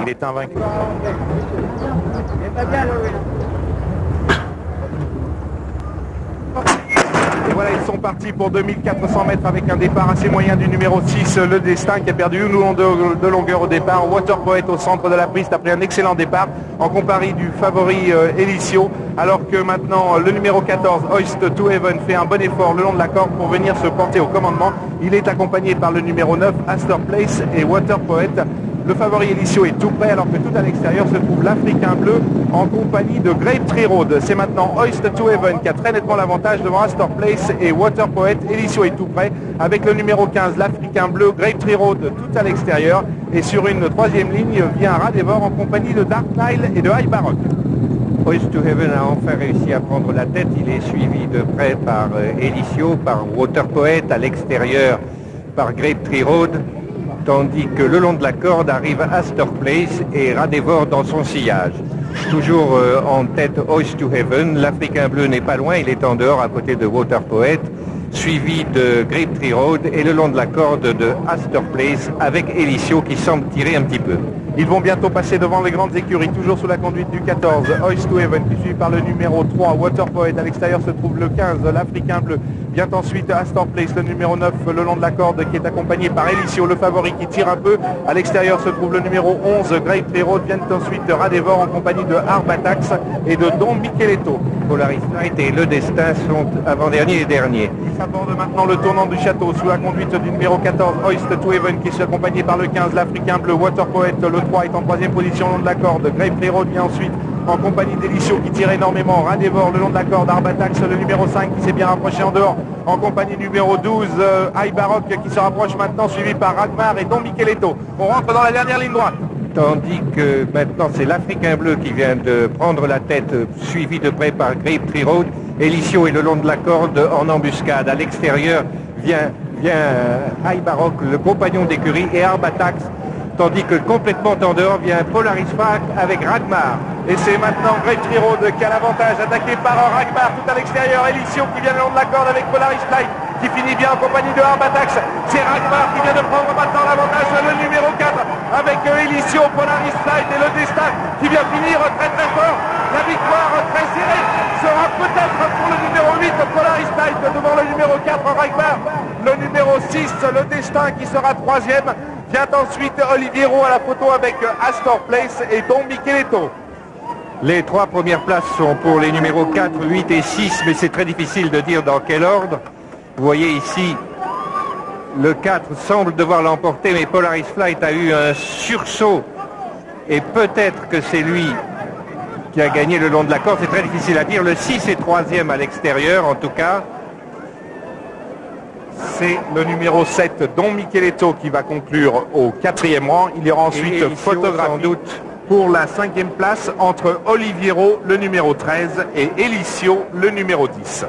il est invaincu. Et voilà, ils sont partis pour 2400 mètres avec un départ assez moyen du numéro 6, le Destin, qui a perdu une onde de longueur au départ. Water Poet au centre de la piste après un excellent départ en compagnie du favori Elicio, alors que maintenant le numéro 14, Hoist to Heaven, fait un bon effort le long de la corde pour venir se porter au commandement. Il est accompagné par le numéro 9, Astor Place, et Water Poet. Le favori Elicio est tout près, alors que tout à l'extérieur se trouve l'Africain Bleu en compagnie de Grape Tree Road. C'est maintenant Hoist to Heaven qui a très nettement l'avantage devant Astor Place et Water Poet. Elicio est tout près avec le numéro 15, l'Africain Bleu, Grape Tree Road tout à l'extérieur. Et sur une troisième ligne vient Radevor en compagnie de Dark Nile et de High Baroque. Hoist to Heaven a enfin réussi à prendre la tête. Il est suivi de près par Elicio, par Water Poet, à l'extérieur par Grape Tree Road, tandis que le long de la corde arrive Astor Place et Radevor dans son sillage. Toujours en tête Hoist to Heaven, l'Africain Bleu n'est pas loin, il est en dehors à côté de Water Poet, suivi de Grape Tree Road et le long de la corde de Astor Place avec Elicio qui semble tirer un petit peu. Ils vont bientôt passer devant les grandes écuries, toujours sous la conduite du 14, Hoist to Heaven, qui suit par le numéro 3, Water Poet. À l'extérieur se trouve le 15, l'Africain Bleu. Vient ensuite Astor Place, le numéro 9, le long de la corde, qui est accompagné par Elicio, le favori, qui tire un peu. À l'extérieur se trouve le numéro 11, Grape Tree Road. Vient ensuite Radevor en compagnie de Arbatax et de Don Micheletto. Polaris Light et le Destin sont avant-dernier et dernier. Ils s'abordent maintenant le tournant du château sous la conduite du numéro 14, Hoist to Heaven, qui est accompagné par le 15, l'Africain Bleu. Water Poet, le 3 est en troisième position le long de la corde. Grape Tree Road vient ensuite en compagnie d'Elicio qui tire énormément. Radevor le long de la corde. Arbatax, le numéro 5, qui s'est bien rapproché en dehors en compagnie du numéro 12, High Baroque, qui se rapproche maintenant, suivi par Ragmar et Don Micheletto. On rentre dans la dernière ligne droite. Tandis que maintenant c'est l'Africain Bleu qui vient de prendre la tête, suivi de près par Grape Tree Road. Elicio est le long de la corde en embuscade. À l'extérieur vient High Baroque, le compagnon d'écurie, et Arbatax, tandis que complètement en dehors vient Polaris Frac avec Ragmar. Et c'est maintenant Grape Tree Road qui a l'avantage, attaqué par Ragmar tout à l'extérieur. Elicio qui vient le long de la corde avec Polaris Light, qui finit bien en compagnie de Arbatax. C'est Ragmar qui vient de prendre maintenant l'avantage, le numéro 4, avec Elicio, Polaris Light et le Destin qui vient finir très très fort. La victoire très serrée sera peut-être pour le numéro 8, Polaris Light, devant le numéro 4, Ragmar. Le numéro 6, le Destin, qui sera troisième. Vient ensuite Olivier Roux à la photo avec Astor Place et Don Micheletto. Les trois premières places sont pour les numéros 4, 8 et 6, mais c'est très difficile de dire dans quel ordre. Vous voyez ici, le 4 semble devoir l'emporter, mais Polaris Flight a eu un sursaut. Et peut-être que c'est lui qui a gagné le long de la corde, c'est très difficile à dire. Le 6 est troisième à l'extérieur, en tout cas. C'est le numéro 7, Don Micheletto, qui va conclure au 4e rang. Il y aura ensuite photographie sans doute pour la 5e place entre Oliviero, le numéro 13, et Elicio, le numéro 10.